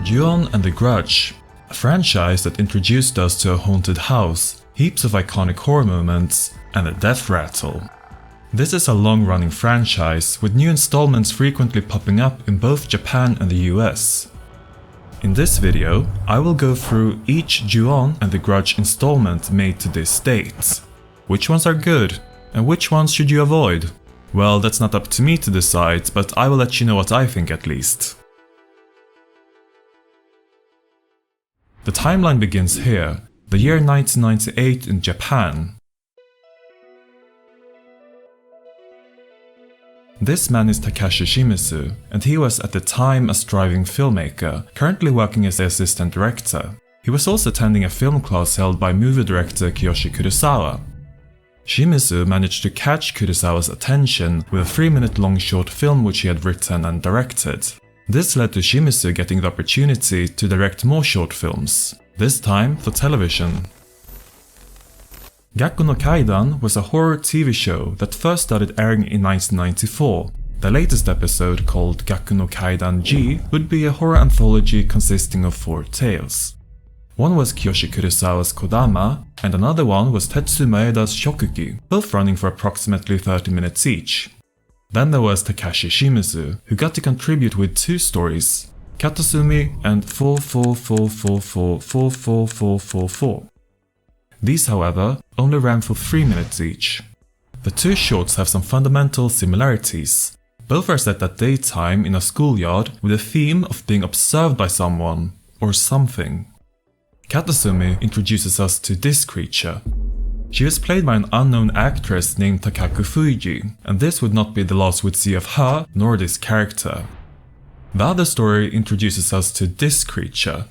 Ju-on and the Grudge, a franchise that introduced us to a haunted house, heaps of iconic horror moments, and a death rattle. This is a long-running franchise, with new installments frequently popping up in both Japan and the US. In this video, I will go through each Ju-on and the Grudge installment made to this date. Which ones are good, and which ones should you avoid? Well, that's not up to me to decide, but I will let you know what I think at least. The timeline begins here, the year 1998 in Japan. This man is Takashi Shimizu, and he was at the time a striving filmmaker, currently working as the assistant director. He was also attending a film class held by movie director Kiyoshi Kurosawa. Shimizu managed to catch Kurosawa's attention with a 3-minute long short film which he had written and directed. This led to Shimizu getting the opportunity to direct more short films, this time for television. Gakko no Kaidan was a horror TV show that first started airing in 1994. The latest episode, called Gakko no Kaidan G, would be a horror anthology consisting of 4 tales. One was Kiyoshi Kurosawa's Kodama, and another one was Tetsu Maeda's Shokugi, both running for approximately 30 minutes each. Then there was Takashi Shimizu, who got to contribute with 2 stories, Katasumi and 444444444. These, however, only ran for 3 minutes each. The 2 shorts have some fundamental similarities. Both are set at daytime in a schoolyard with a theme of being observed by someone, or something. Katasumi introduces us to this creature. She was played by an unknown actress named Takako Fuji, and this would not be the last we'd see of her, nor this character. The other story introduces us to this creature.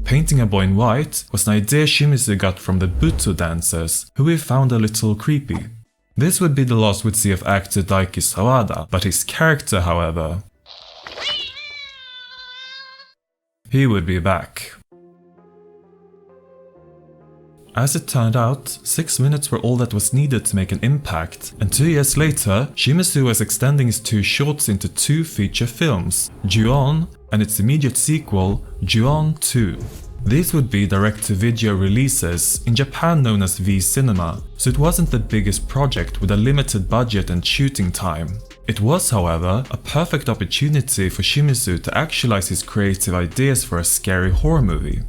Painting a boy in white was an idea Shimizu got from the Butsu dancers, who we found a little creepy. This would be the last we'd see of actor Daiki Sawada, but his character, however, he would be back. As it turned out, 6 minutes were all that was needed to make an impact, and 2 years later, Shimizu was extending his 2 shorts into 2 feature films, Ju-on and its immediate sequel, Ju-on 2. These would be direct-to-video releases, in Japan known as V-Cinema, so it wasn't the biggest project with a limited budget and shooting time. It was, however, a perfect opportunity for Shimizu to actualize his creative ideas for a scary horror movie.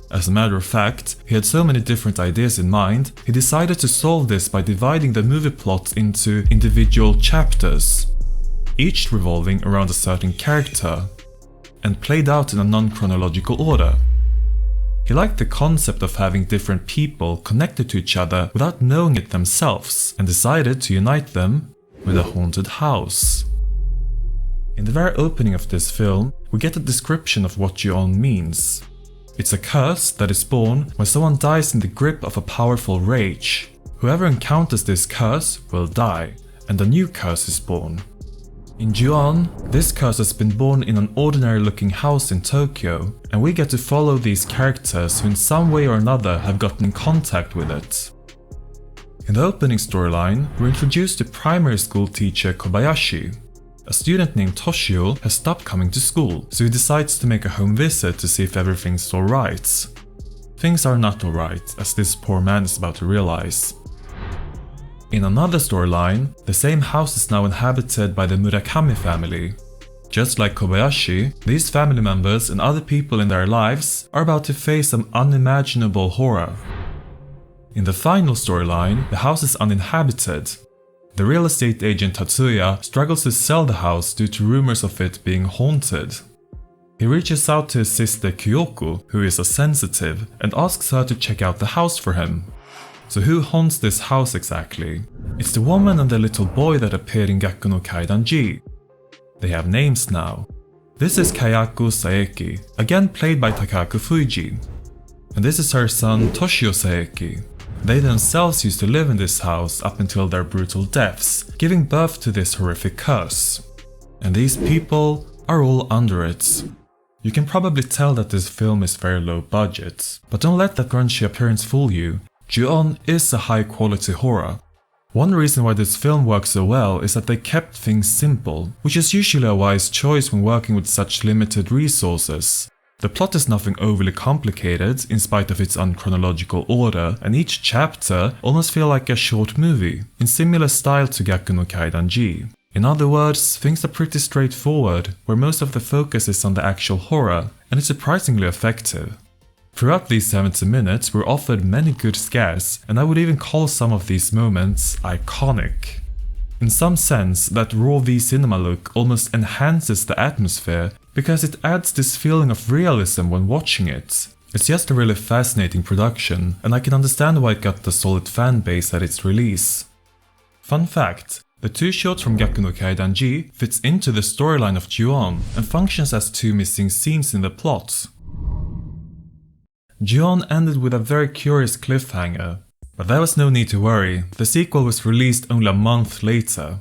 As a matter of fact, he had so many different ideas in mind, he decided to solve this by dividing the movie plot into individual chapters, each revolving around a certain character, and played out in a non-chronological order. He liked the concept of having different people connected to each other without knowing it themselves, and decided to unite them with a haunted house. In the very opening of this film, we get a description of what Ju-on means. It's a curse that is born when someone dies in the grip of a powerful rage. Whoever encounters this curse will die, and a new curse is born. In Ju-on, this curse has been born in an ordinary looking house in Tokyo, and we get to follow these characters who in some way or another have gotten in contact with it. In the opening storyline, we're introduced to primary school teacher Kobayashi. A student named Toshio has stopped coming to school, so he decides to make a home visit to see if everything's alright. Things are not alright, as this poor man is about to realize. In another storyline, the same house is now inhabited by the Murakami family. Just like Kobayashi, these family members and other people in their lives are about to face some unimaginable horror. In the final storyline, the house is uninhabited. The real estate agent Tatsuya struggles to sell the house due to rumors of it being haunted. He reaches out to his sister Kayako, who is a sensitive, and asks her to check out the house for him. So who haunts this house exactly? It's the woman and the little boy that appeared in Gakko no Kaidan G. They have names now. This is Kayako Saeki, again played by Takako Fuji. And this is her son Toshio Saeki. They themselves used to live in this house up until their brutal deaths, giving birth to this horrific curse. And these people are all under it. You can probably tell that this film is very low budget, but don't let that grungy appearance fool you. Ju-on is a high quality horror. One reason why this film works so well is that they kept things simple, which is usually a wise choice when working with such limited resources. The plot is nothing overly complicated in spite of its unchronological order, and each chapter almost feels like a short movie, in similar style to Gakkou no Kaidanji. In other words, things are pretty straightforward, where most of the focus is on the actual horror, and it's surprisingly effective. Throughout these 70 minutes, we're offered many good scares, and I would even call some of these moments iconic. In some sense, that raw V-cinema look almost enhances the atmosphere because it adds this feeling of realism when watching it. It's just a really fascinating production, and I can understand why it got a solid fan base at its release. Fun fact, the two shorts from Gakkou no Kaidanji fits into the storyline of Ju-on and functions as two missing scenes in the plot. Ju-on ended with a very curious cliffhanger, but there was no need to worry, the sequel was released only a month later.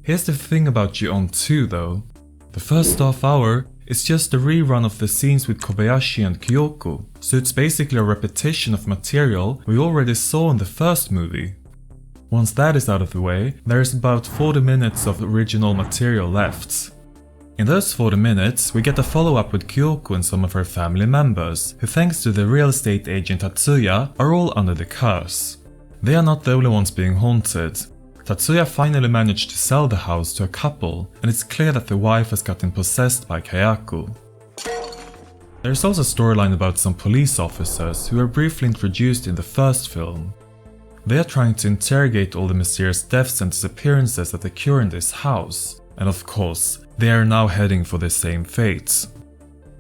Here's the thing about Ju-on 2 though, the first half hour is just a rerun of the scenes with Kobayashi and Kayako, so it's basically a repetition of material we already saw in the first movie. Once that is out of the way, there is about 40 minutes of original material left. In those 40 minutes, we get a follow-up with Kayako and some of her family members, who thanks to the real estate agent Tatsuya are all under the curse. They are not the only ones being haunted. Tatsuya finally managed to sell the house to a couple, and it's clear that the wife has gotten possessed by Kayako. There's also a storyline about some police officers who were briefly introduced in the first film. They are trying to interrogate all the mysterious deaths and disappearances that occur in this house, and of course, they are now heading for the same fate.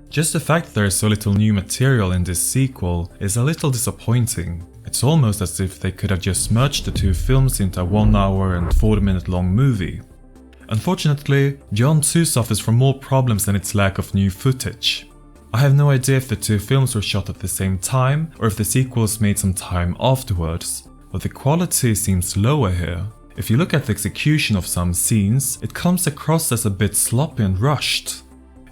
Just the fact that there is so little new material in this sequel is a little disappointing. It's almost as if they could have just merged the two films into a 1 hour and 40-minute long movie. Unfortunately, Ju-on 2 suffers from more problems than its lack of new footage. I have no idea if the two films were shot at the same time or if the sequels made some time afterwards, but the quality seems lower here. If you look at the execution of some scenes, it comes across as a bit sloppy and rushed.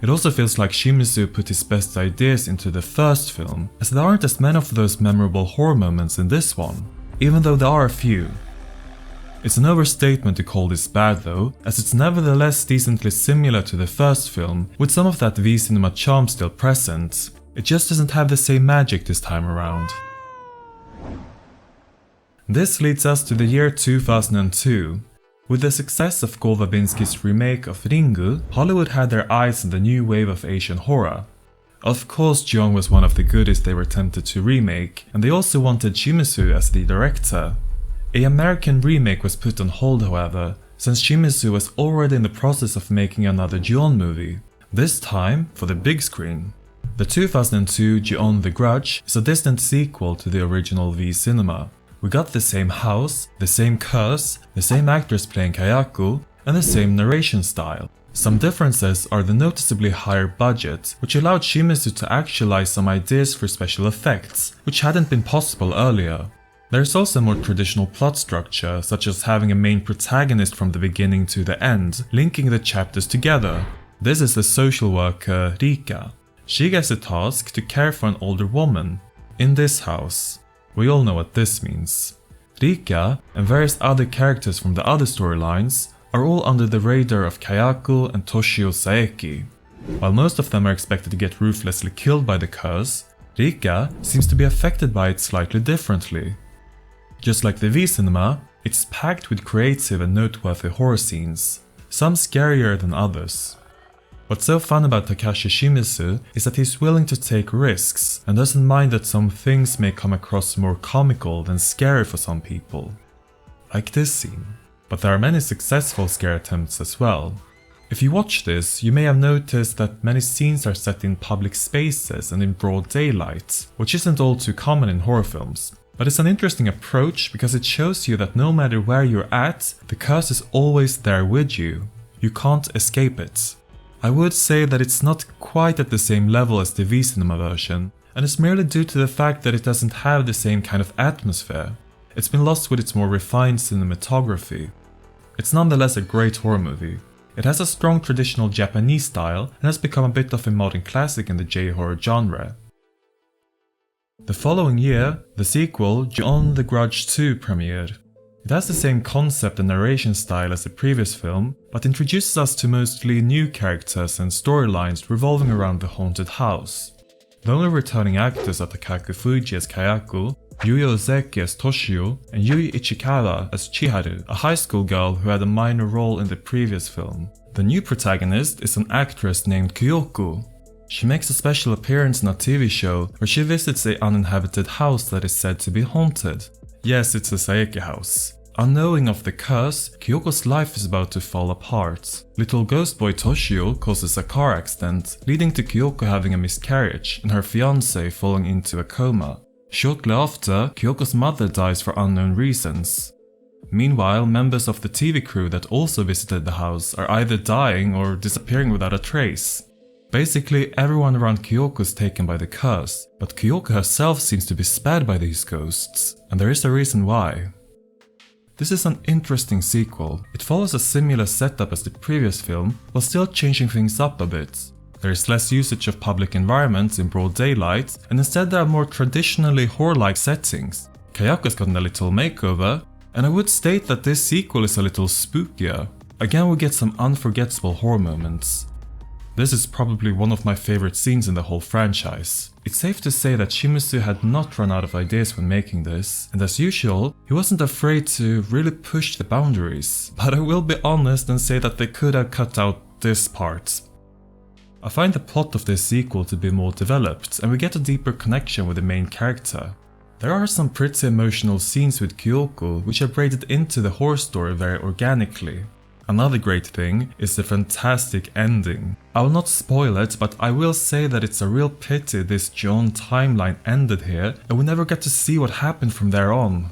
It also feels like Shimizu put his best ideas into the first film, as there aren't as many of those memorable horror moments in this one, even though there are a few. It's an overstatement to call this bad though, as it's nevertheless decently similar to the first film, with some of that V-cinema charm still present. It just doesn't have the same magic this time around. This leads us to the year 2002. With the success of Go Verbinski's remake of Ringu, Hollywood had their eyes on the new wave of Asian horror. Of course, Ju-on was one of the goodies they were tempted to remake, and they also wanted Shimizu as the director. An American remake was put on hold however, since Shimizu was already in the process of making another Ju-on movie, this time for the big screen. The 2002 Ju-on The Grudge is a distant sequel to the original V-cinema. We got the same house, the same curse, the same actors playing Kayako, and the same narration style. Some differences are the noticeably higher budget, which allowed Shimizu to actualize some ideas for special effects, which hadn't been possible earlier. There's also a more traditional plot structure, such as having a main protagonist from the beginning to the end, linking the chapters together. This is the social worker Rika. She gets a task to care for an older woman in this house. We all know what this means. Rika and various other characters from the other storylines are all under the radar of Kayako and Toshio Saeki. While most of them are expected to get ruthlessly killed by the curse, Rika seems to be affected by it slightly differently. Just like the V-cinema, it's packed with creative and noteworthy horror scenes, some scarier than others. What's so fun about Takashi Shimizu is that he's willing to take risks and doesn't mind that some things may come across more comical than scary for some people. Like this scene. But there are many successful scare attempts as well. If you watch this, you may have noticed that many scenes are set in public spaces and in broad daylight, which isn't all too common in horror films. But it's an interesting approach because it shows you that no matter where you're at, the curse is always there with you. You can't escape it. I would say that it's not quite at the same level as the V-cinema version, and it's merely due to the fact that it doesn't have the same kind of atmosphere. It's been lost with its more refined cinematography. It's nonetheless a great horror movie. It has a strong traditional Japanese style and has become a bit of a modern classic in the J-horror genre. The following year, the sequel, Ju-on The Grudge 2 premiered. It has the same concept and narration style as the previous film, but introduces us to mostly new characters and storylines revolving around the haunted house. The only returning actors are Takako Fuji as Kayako, Yui Ozeki as Toshio, and Yui Ichikawa as Chiharu, a high school girl who had a minor role in the previous film. The new protagonist is an actress named Kayako. She makes a special appearance in a TV show where she visits an uninhabited house that is said to be haunted. Yes, it's a Saeki house. Unknowing of the curse, Kyoko's life is about to fall apart. Little ghost boy Toshio causes a car accident, leading to Kyoko having a miscarriage and her fiancé falling into a coma. Shortly after, Kyoko's mother dies for unknown reasons. Meanwhile, members of the TV crew that also visited the house are either dying or disappearing without a trace. Basically, everyone around Kayako is taken by the curse, but Kayako herself seems to be spared by these ghosts, and there is a reason why. This is an interesting sequel. It follows a similar setup as the previous film, while still changing things up a bit. There is less usage of public environments in broad daylight, and instead there are more traditionally horror-like settings. Kayako's gotten a little makeover, and I would state that this sequel is a little spookier. Again, we get some unforgettable horror moments. This is probably one of my favorite scenes in the whole franchise. It's safe to say that Shimizu had not run out of ideas when making this, and as usual, he wasn't afraid to really push the boundaries. But I will be honest and say that they could have cut out this part. I find the plot of this sequel to be more developed, and we get a deeper connection with the main character. There are some pretty emotional scenes with Kayako which are braided into the horror story very organically. Another great thing is the fantastic ending. I will not spoil it, but I will say that it's a real pity this John timeline ended here and we never get to see what happened from there on.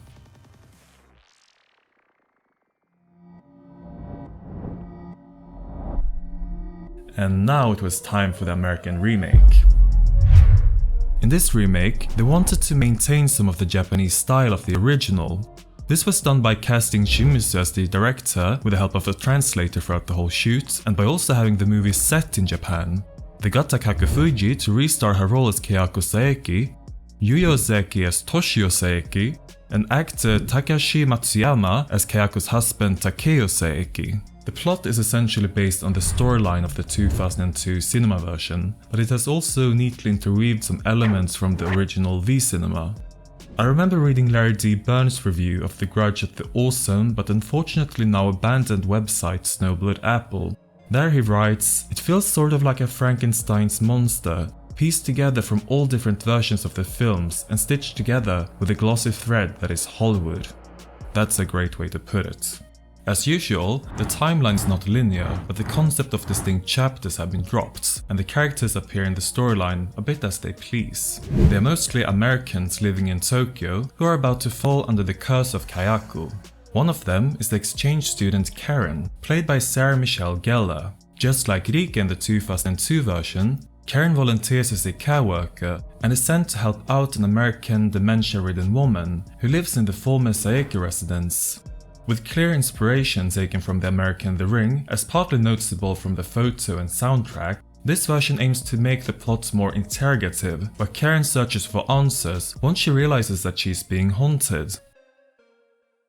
And now it was time for the American remake. In this remake, they wanted to maintain some of the Japanese style of the original. This was done by casting Shimizu as the director with the help of a translator throughout the whole shoot, and by also having the movie set in Japan. They got Takako Fuji to restar her role as Kayako Saeki, Yui Ozeki as Toshio Saeki, and actor Takashi Matsuyama as Kayako's husband Takeo Saeki. The plot is essentially based on the storyline of the 2002 cinema version, but it has also neatly interweaved some elements from the original V-cinema. I remember reading Larry D. Burns' review of The Grudge at the awesome but unfortunately now abandoned website Snowblood Apple. There he writes, "It feels sort of like a Frankenstein's monster, pieced together from all different versions of the films and stitched together with a glossy thread that is Hollywood." That's a great way to put it. As usual, the timeline is not linear, but the concept of distinct chapters have been dropped, and the characters appear in the storyline a bit as they please. They are mostly Americans living in Tokyo who are about to fall under the curse of Kayako. One of them is the exchange student Karen, played by Sarah Michelle Gellar. Just like Rika in the 2002 version, Karen volunteers as a care worker and is sent to help out an American dementia-ridden woman who lives in the former Saeki residence. With clear inspiration taken from the American The Ring, as partly noticeable from the photo and soundtrack, this version aims to make the plot more interrogative, where Karen searches for answers once she realizes that she's being haunted.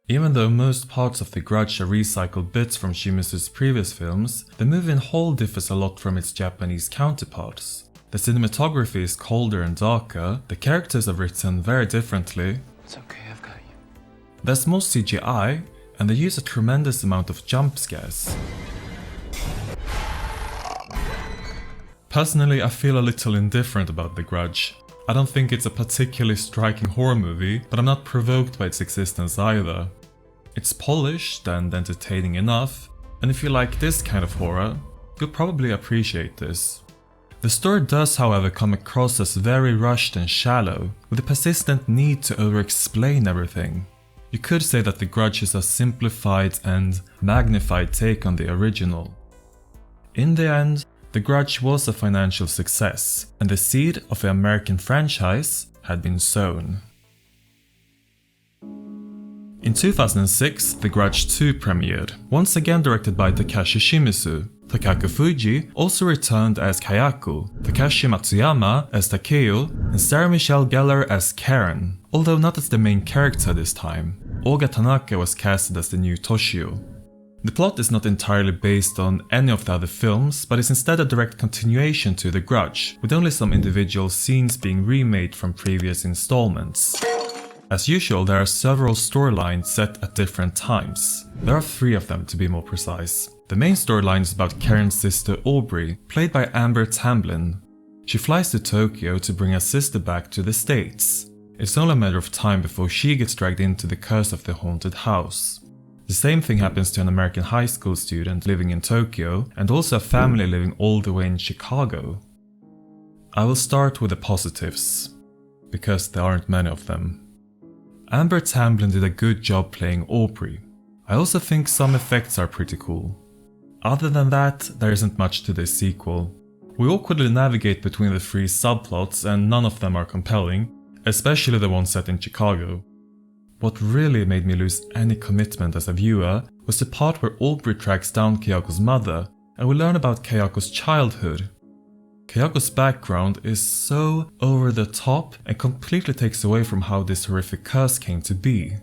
Even though most parts of The Grudge are recycled bits from Shimizu's previous films, the movie in whole differs a lot from its Japanese counterparts. The cinematography is colder and darker, the characters are written very differently. It's okay, I've got you. There's more CGI, and they use a tremendous amount of jump scares. Personally, I feel a little indifferent about The Grudge. I don't think it's a particularly striking horror movie, but I'm not provoked by its existence either. It's polished and entertaining enough, and if you like this kind of horror, you'll probably appreciate this. The story does, however, come across as very rushed and shallow, with a persistent need to over-explain everything. You could say that The Grudge is a simplified and magnified take on the original. In the end, The Grudge was a financial success, and the seed of the American franchise had been sown. In 2006, The Grudge 2 premiered, once again directed by Takashi Shimizu. Takako Fuji also returned as Kayako, Takashi Matsuyama as Takeo, and Sarah Michelle Gellar as Karen, although not as the main character this time. Oga Tanaka was casted as the new Toshio. The plot is not entirely based on any of the other films, but is instead a direct continuation to The Grudge, with only some individual scenes being remade from previous installments. As usual, there are several storylines set at different times. There are 3 of them to be more precise. The main storyline is about Karen's sister Aubrey, played by Amber Tamblyn. She flies to Tokyo to bring her sister back to the States. It's only a matter of time before she gets dragged into the curse of the haunted house. The same thing happens to an American high school student living in Tokyo, and also a family living all the way in Chicago. I will start with the positives, because there aren't many of them. Amber Tamblyn did a good job playing Aubrey. I also think some effects are pretty cool. Other than that, there isn't much to this sequel. We awkwardly navigate between the 3 subplots and none of them are compelling, especially the one set in Chicago. What really made me lose any commitment as a viewer was the part where Aubrey tracks down Kayako's mother and we learn about Kayako's childhood. Kayako's background is so over the top and completely takes away from how this horrific curse came to be.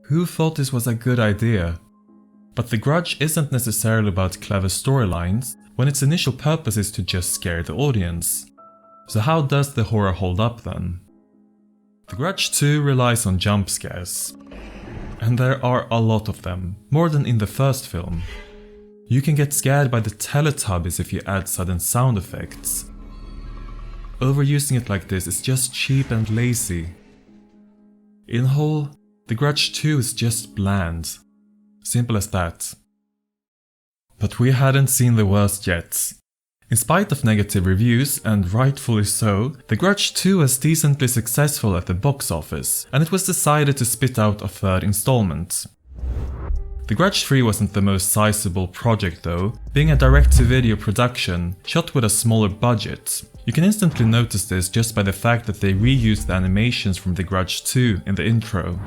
Who thought this was a good idea? But The Grudge isn't necessarily about clever storylines when its initial purpose is to just scare the audience. So how does the horror hold up then? The Grudge 2 relies on jump scares. And there are a lot of them, more than in the first film. You can get scared by the Teletubbies if you add sudden sound effects. Overusing it like this is just cheap and lazy. In whole, The Grudge 2 is just bland. Simple as that. But we hadn't seen the worst yet. In spite of negative reviews, and rightfully so, The Grudge 2 was decently successful at the box office, and it was decided to spit out a 3rd installment. The Grudge 3 wasn't the most sizable project though, being a direct-to-video production, shot with a smaller budget. You can instantly notice this just by the fact that they reused the animations from The Grudge 2 in the intro.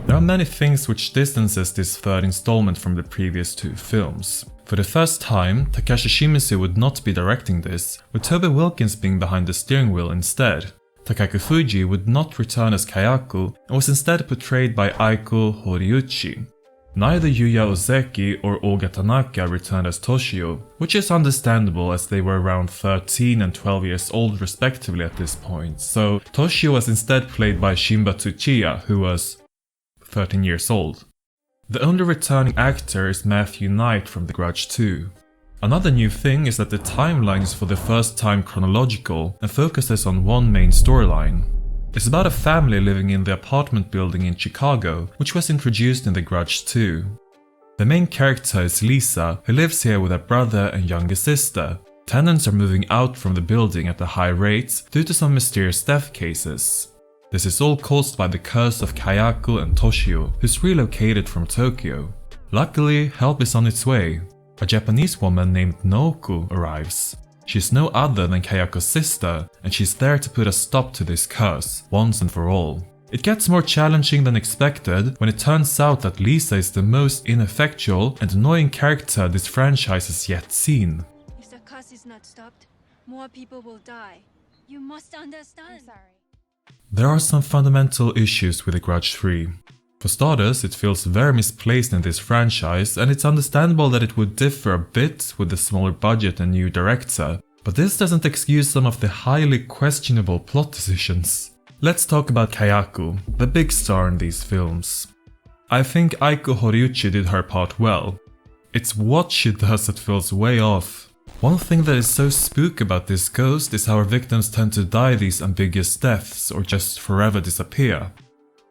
There are many things which distances this 3rd installment from the previous 2 films. For the first time, Takashi Shimizu would not be directing this, with Toby Wilkins being behind the steering wheel instead. Takako Fuji would not return as Kayako and was instead portrayed by Aiko Horiuchi. Neither Yuya Ozeki or Oga Tanaka returned as Toshio, which is understandable as they were around 13 and 12 years old respectively at this point, so Toshio was instead played by Shimba Tsuchiya, who was 13 years old. The only returning actor is Matthew Knight from The Grudge 2. Another new thing is that the timeline is for the first time chronological and focuses on one main storyline. It's about a family living in the apartment building in Chicago, which was introduced in The Grudge 2. The main character is Lisa, who lives here with her brother and younger sister. Tenants are moving out from the building at a high rate due to some mysterious death cases. This is all caused by the curse of Kayako and Toshio, who's relocated from Tokyo. Luckily, help is on its way. A Japanese woman named Naoko arrives. She's no other than Kayako's sister, and she's there to put a stop to this curse, once and for all. It gets more challenging than expected when it turns out that Lisa is the most ineffectual and annoying character this franchise has yet seen. If the curse is not stopped, more people will die. You must understand. I'm sorry. There are some fundamental issues with The Grudge 3. For starters, it feels very misplaced in this franchise, and it's understandable that it would differ a bit with the smaller budget and new director, but this doesn't excuse some of the highly questionable plot decisions. Let's talk about Kayako, the big star in these films. I think Aiko Horiuchi did her part well. It's what she does that feels way off. One thing that is so spooky about this ghost is how her victims tend to die these ambiguous deaths or just forever disappear.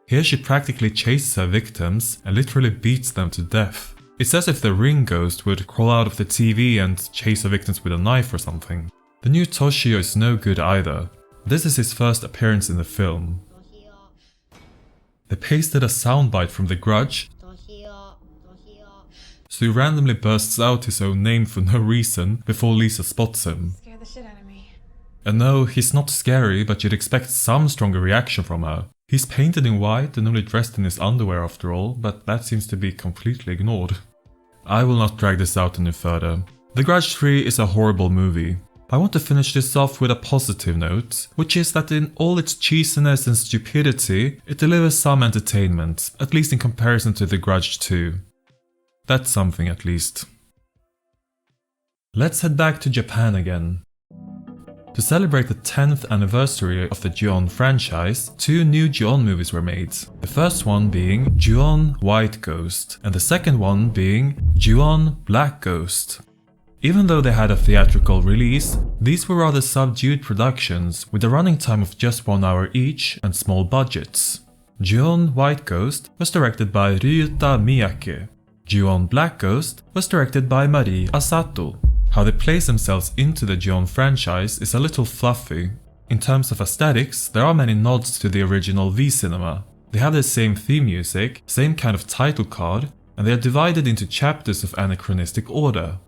Here she practically chases her victims and literally beats them to death. It's as if the Ring ghost would crawl out of the TV and chase her victims with a knife or something. The new Toshio is no good either. This is his first appearance in the film. They pasted a soundbite from The Grudge, so he randomly bursts out his own name for no reason before Lisa spots him. Scare the shit out of me. And no, he's not scary, but you'd expect some stronger reaction from her. He's painted in white and only dressed in his underwear after all, but that seems to be completely ignored. I will not drag this out any further. The Grudge 3 is a horrible movie. I want to finish this off with a positive note, which is that in all its cheesiness and stupidity, it delivers some entertainment, at least in comparison to the Grudge 2. That's something at least. Let's head back to Japan again. To celebrate the 10th anniversary of the Ju-On franchise, 2 new Ju-On movies were made. The first one being Ju-On White Ghost, and the second one being Ju-On Black Ghost. Even though they had a theatrical release, these were rather subdued productions with a running time of just 1 hour each and small budgets. Ju-On White Ghost was directed by Ryuta Miyake. Ju-On Black Ghost was directed by Marie Asato. How they place themselves into the Ju-On franchise is a little fluffy. In terms of aesthetics, there are many nods to the original V cinema. They have the same theme music, same kind of title card, and they are divided into chapters of anachronistic order.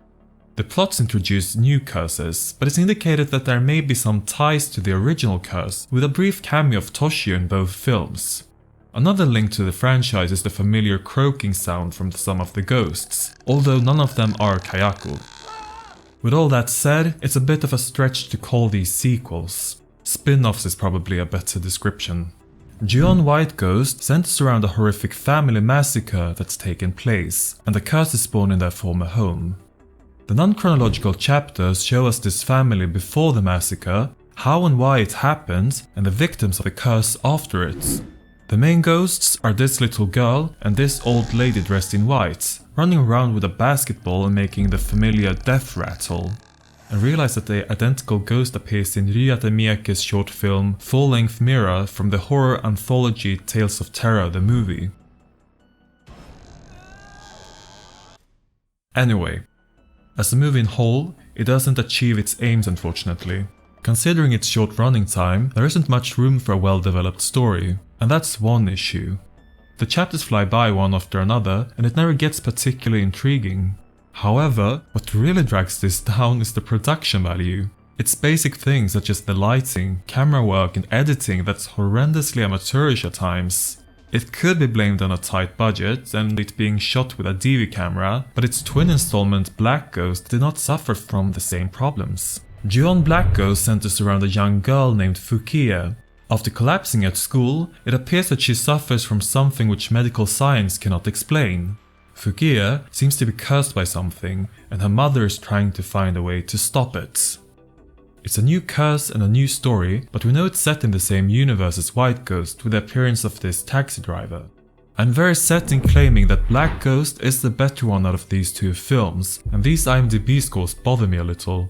The plots introduce new curses, but it's indicated that there may be some ties to the original curse, with a brief cameo of Toshio in both films. Another link to the franchise is the familiar croaking sound from some of the ghosts, although none of them are Kayako. With all that said, it's a bit of a stretch to call these sequels. Spin-offs is probably a better description. Ju-On White Ghost centers around a horrific family massacre that's taken place, and the curse is born in their former home. The non-chronological chapters show us this family before the massacre, how and why it happened, and the victims of the curse after it. The main ghosts are this little girl and this old lady dressed in white, running around with a basketball and making the familiar death rattle. I realize that the identical ghost appears in Ryuta Miyake's short film Full-Length Mirror from the horror anthology Tales of Terror the movie. Anyway, as a movie in whole, it doesn't achieve its aims unfortunately. Considering its short running time, there isn't much room for a well-developed story, and that's one issue. The chapters fly by one after another, and it never gets particularly intriguing. However, what really drags this down is the production value. It's basic things such as the lighting, camera work and editing that's horrendously amateurish at times. It could be blamed on a tight budget and it being shot with a DV camera, but its twin installment Black Ghost did not suffer from the same problems. Ju-On Black Ghost centers around a young girl named Fukiya. After collapsing at school, it appears that she suffers from something which medical science cannot explain. Fukiya seems to be cursed by something, and her mother is trying to find a way to stop it. It's a new curse and a new story, but we know it's set in the same universe as White Ghost with the appearance of this taxi driver. I'm very set in claiming that Black Ghost is the better one out of these 2 films, and these IMDb scores bother me a little.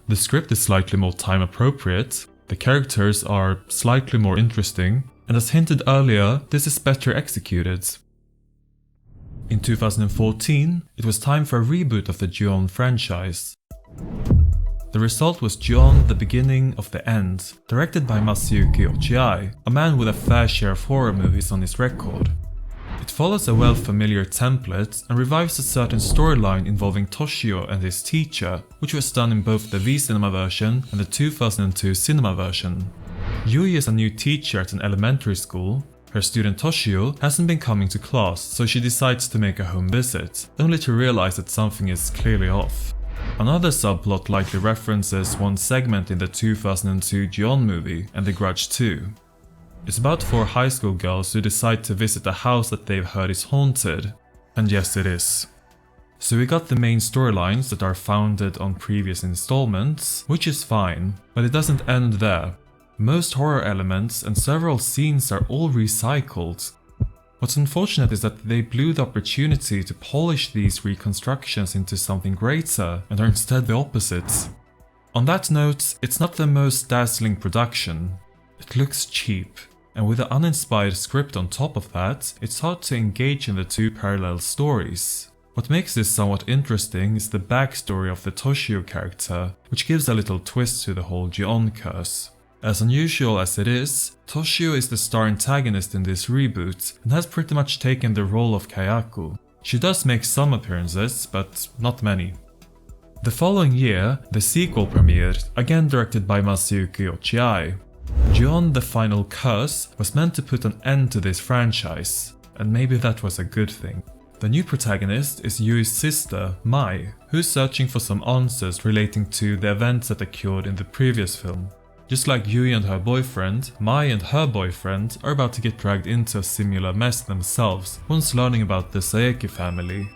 The script is slightly more time appropriate, the characters are slightly more interesting, and as hinted earlier, this is better executed. In 2014, it was time for a reboot of the Ju-On franchise. The result was Ju-On: The Beginning of the End, directed by Masayuki Ochiai, a man with a fair share of horror movies on his record. It follows a well-familiar template and revives a certain storyline involving Toshio and his teacher, which was done in both the V cinema version and the 2002 cinema version. Yui is a new teacher at an elementary school. Her student Toshio hasn't been coming to class, so she decides to make a home visit, only to realize that something is clearly off. Another subplot likely references one segment in the 2002 Ju-On movie and The Grudge 2. It's about 4 high school girls who decide to visit a house that they've heard is haunted. And yes, it is. So we got the main storylines that are founded on previous installments, which is fine, but it doesn't end there. Most horror elements and several scenes are all recycled. What's unfortunate is that they blew the opportunity to polish these reconstructions into something greater and are instead the opposite. On that note, it's not the most dazzling production. It looks cheap, and with an uninspired script on top of that, it's hard to engage in the 2 parallel stories. What makes this somewhat interesting is the backstory of the Toshio character, which gives a little twist to the whole Ju-On curse. As unusual as it is, Toshio is the star antagonist in this reboot and has pretty much taken the role of Kayako. She does make some appearances, but not many. The following year, the sequel premiered, again directed by Masayuki Ochiai. Ju-On: The Final Curse was meant to put an end to this franchise, and maybe that was a good thing. The new protagonist is Yui's sister, Mai, who's searching for some answers relating to the events that occurred in the previous film. Just like Yui and her boyfriend, Mai and her boyfriend are about to get dragged into a similar mess themselves once learning about the Saeki family.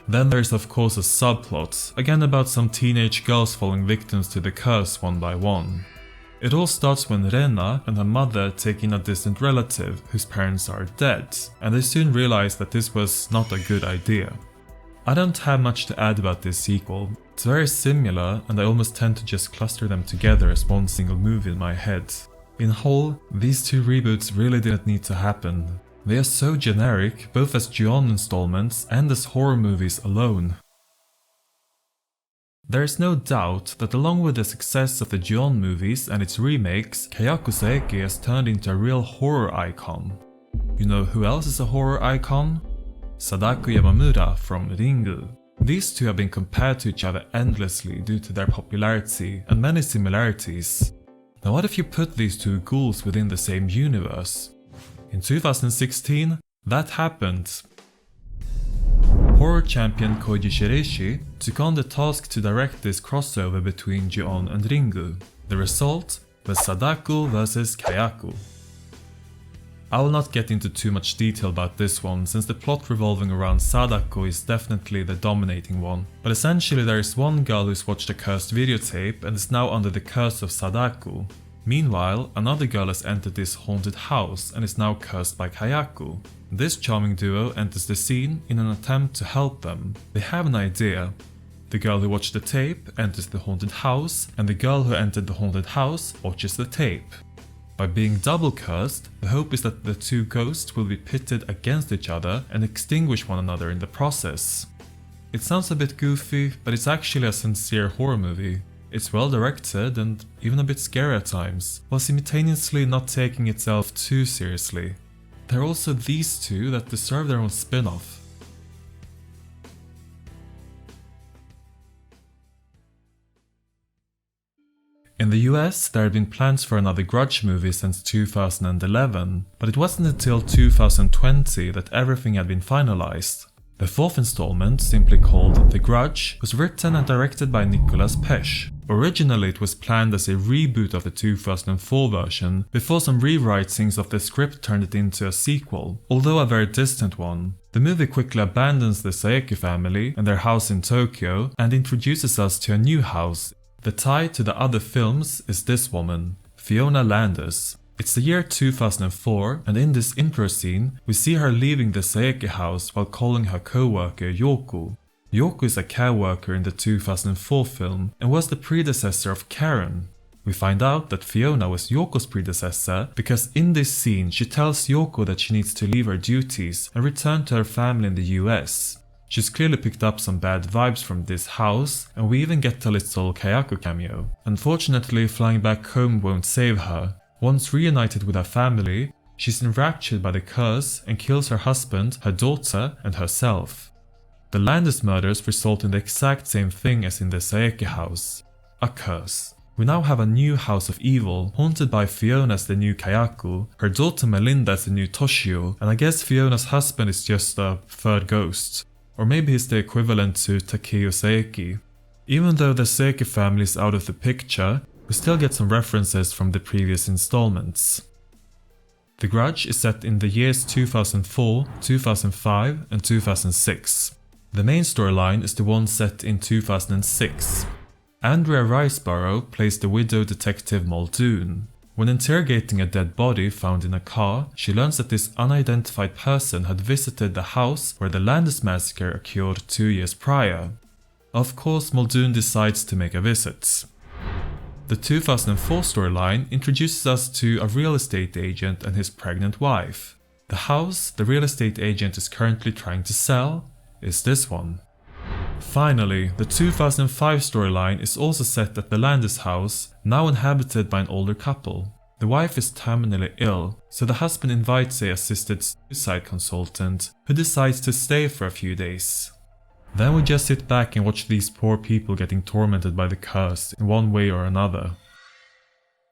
Then there's of course a subplot, again about some teenage girls falling victims to the curse one by one. It all starts when Rena and her mother take in a distant relative whose parents are dead, and they soon realize that this was not a good idea. I don't have much to add about this sequel. It's very similar, and I almost tend to just cluster them together as one single movie in my head. In whole, these two reboots really didn't need to happen. They are so generic, both as Ju-on installments and as horror movies alone. There is no doubt that along with the success of the Ju-on movies and its remakes, Kayako Saeki has turned into a real horror icon. You know who else is a horror icon? Sadako Yamamura from Ringu. These two have been compared to each other endlessly due to their popularity and many similarities. Now what if you put these two ghouls within the same universe? In 2016, that happened. Horror champion Koji Shiraishi took on the task to direct this crossover between Ju-on and Ringu. The result was Sadako vs Kayako. I will not get into too much detail about this one, since the plot revolving around Sadako is definitely the dominating one, but essentially there is one girl who's watched a cursed videotape and is now under the curse of Sadako. Meanwhile, another girl has entered this haunted house and is now cursed by Kayako. This charming duo enters the scene in an attempt to help them. They have an idea. The girl who watched the tape enters the haunted house, and the girl who entered the haunted house watches the tape. By being double cursed, the hope is that the two ghosts will be pitted against each other and extinguish one another in the process. It sounds a bit goofy, but it's actually a sincere horror movie. It's well directed and even a bit scary at times, while simultaneously not taking itself too seriously. There are also these two that deserve their own spin-off. In the US, there had been plans for another Grudge movie since 2011, but it wasn't until 2020 that everything had been finalized. The fourth installment, simply called The Grudge, was written and directed by Nicolas Pesce. Originally it was planned as a reboot of the 2004 version, before some rewritings of the script turned it into a sequel, although a very distant one. The movie quickly abandons the Saeki family and their house in Tokyo and introduces us to a new house. The tie to the other films is this woman, Fiona Landers. It's the year 2004, and in this intro scene, we see her leaving the Saeki house while calling her co-worker Yoko. Yoko is a care worker in the 2004 film and was the predecessor of Karen. We find out that Fiona was Yoko's predecessor because in this scene she tells Yoko that she needs to leave her duties and return to her family in the US. She's clearly picked up some bad vibes from this house, and we even get a little Kayako cameo. Unfortunately, flying back home won't save her. Once reunited with her family, she's enraptured by the curse and kills her husband, her daughter, and herself. The Landers murders result in the exact same thing as in the Saeki house, a curse. We now have a new house of evil, haunted by Fiona as the new Kayako, her daughter Melinda as the new Toshio, and I guess Fiona's husband is just a third ghost. Or maybe he's the equivalent to Takeo Saeki. Even though the Saeki family is out of the picture, we still get some references from the previous installments. The Grudge is set in the years 2004, 2005 and 2006. The main storyline is the one set in 2006. Andrea Riseborough plays the widow detective Muldoon. When interrogating a dead body found in a car, she learns that this unidentified person had visited the house where the Landers massacre occurred 2 years prior. Of course, Muldoon decides to make a visit. The 2004 storyline introduces us to a real estate agent and his pregnant wife. The house the real estate agent is currently trying to sell is this one. Finally, the 2005 storyline is also set at the Landers house, now inhabited by an older couple. The wife is terminally ill, so the husband invites an assisted suicide consultant who decides to stay for a few days. Then we just sit back and watch these poor people getting tormented by the curse in one way or another.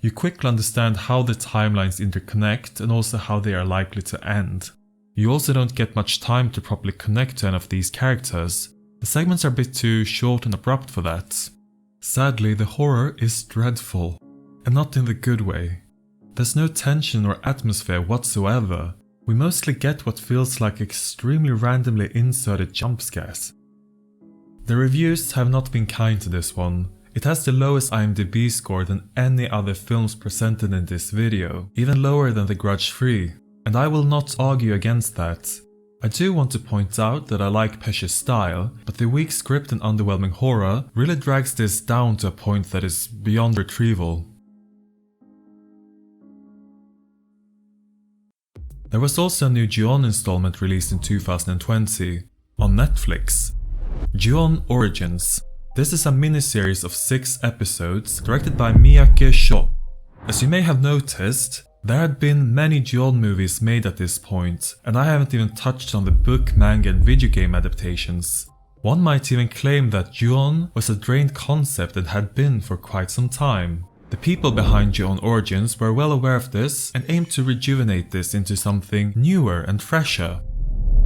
You quickly understand how the timelines interconnect and also how they are likely to end. You also don't get much time to properly connect to any of these characters. The segments are a bit too short and abrupt for that. Sadly, the horror is dreadful, and not in the good way. There's no tension or atmosphere whatsoever. We mostly get what feels like extremely randomly inserted jump scares. The reviews have not been kind to this one. It has the lowest IMDb score than any other films presented in this video, even lower than the Grudge 3, and I will not argue against that. I do want to point out that I like Pesce's style, but the weak script and underwhelming horror really drags this down to a point that is beyond retrieval. There was also a new Ju-on installment released in 2020 on Netflix. Ju-on Origins. This is a miniseries of 6 episodes directed by Miyake Sho. As you may have noticed, there had been many Ju-on movies made at this point, and I haven't even touched on the book, manga and video game adaptations. One might even claim that Ju-on was a drained concept and had been for quite some time. The people behind Ju-on Origins were well aware of this and aimed to rejuvenate this into something newer and fresher.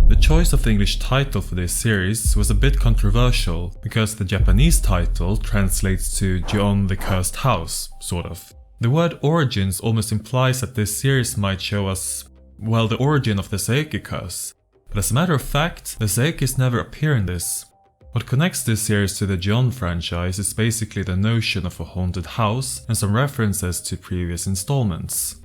The choice of the English title for this series was a bit controversial, because the Japanese title translates to Ju-on the Cursed House, sort of. The word origins almost implies that this series might show us, well, the origin of the Saeki curse. But as a matter of fact, the Saekis never appear in this. What connects this series to the Ju-on franchise is basically the notion of a haunted house and some references to previous installments.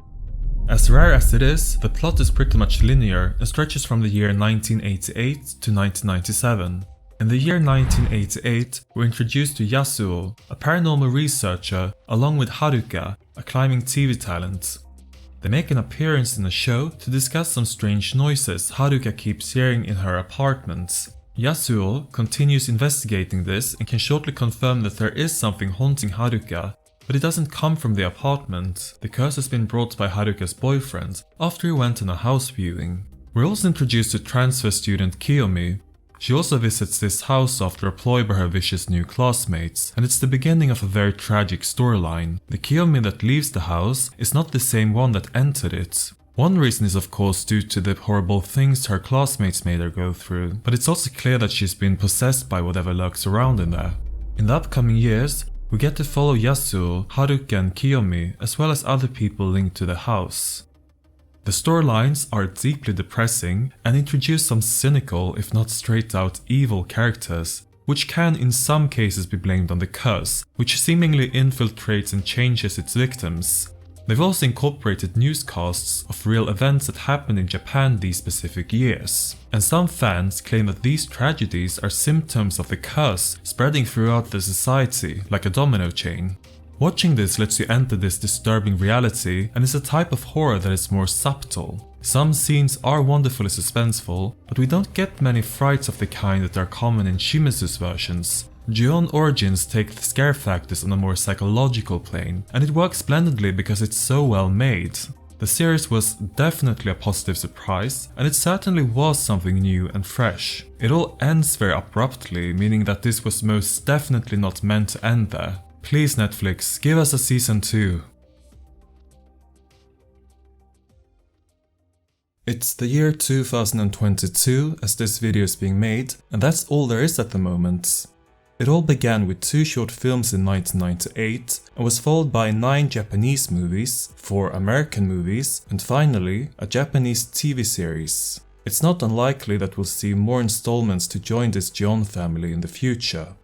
As rare as it is, the plot is pretty much linear and stretches from the year 1988 to 1997. In the year 1988, we're introduced to Yasuo, a paranormal researcher, along with Haruka, a climbing TV talent. They make an appearance in the show to discuss some strange noises Haruka keeps hearing in her apartment. Yasuo continues investigating this and can shortly confirm that there is something haunting Haruka, but it doesn't come from the apartment. The curse has been brought by Haruka's boyfriend after he went on a house viewing. We're also introduced to transfer student Kiyomi. She also visits this house after a ploy by her vicious new classmates, and it's the beginning of a very tragic storyline. The Kiyomi that leaves the house is not the same one that entered it. One reason is of course due to the horrible things her classmates made her go through, but it's also clear that she's been possessed by whatever lurks around in there. In the upcoming years, we get to follow Yasuo, Haruka and Kiyomi, as well as other people linked to the house. The storylines are deeply depressing and introduce some cynical, if not straight out evil characters, which can in some cases be blamed on the curse, which seemingly infiltrates and changes its victims. They've also incorporated newscasts of real events that happened in Japan these specific years, and some fans claim that these tragedies are symptoms of the curse spreading throughout the society like a domino chain. Watching this lets you enter this disturbing reality, and is a type of horror that is more subtle. Some scenes are wonderfully suspenseful, but we don't get many frights of the kind that are common in Shimizu's versions. Ju-on Origins take the scare factors on a more psychological plane, and it works splendidly because it's so well made. The series was definitely a positive surprise, and it certainly was something new and fresh. It all ends very abruptly, meaning that this was most definitely not meant to end there. Please Netflix, give us a season 2. It's the year 2022 as this video is being made, and that's all there is at the moment. It all began with 2 short films in 1998 and was followed by 9 Japanese movies, 4 American movies, and finally a Japanese TV series. It's not unlikely that we'll see more installments to join this Ju-on family in the future.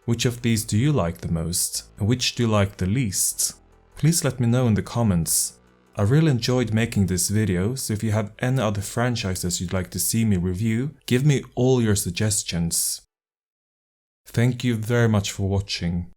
Which of these do you like the most, and which do you like the least? Please let me know in the comments. I really enjoyed making this video, so if you have any other franchises you'd like to see me review, give me all your suggestions. Thank you very much for watching.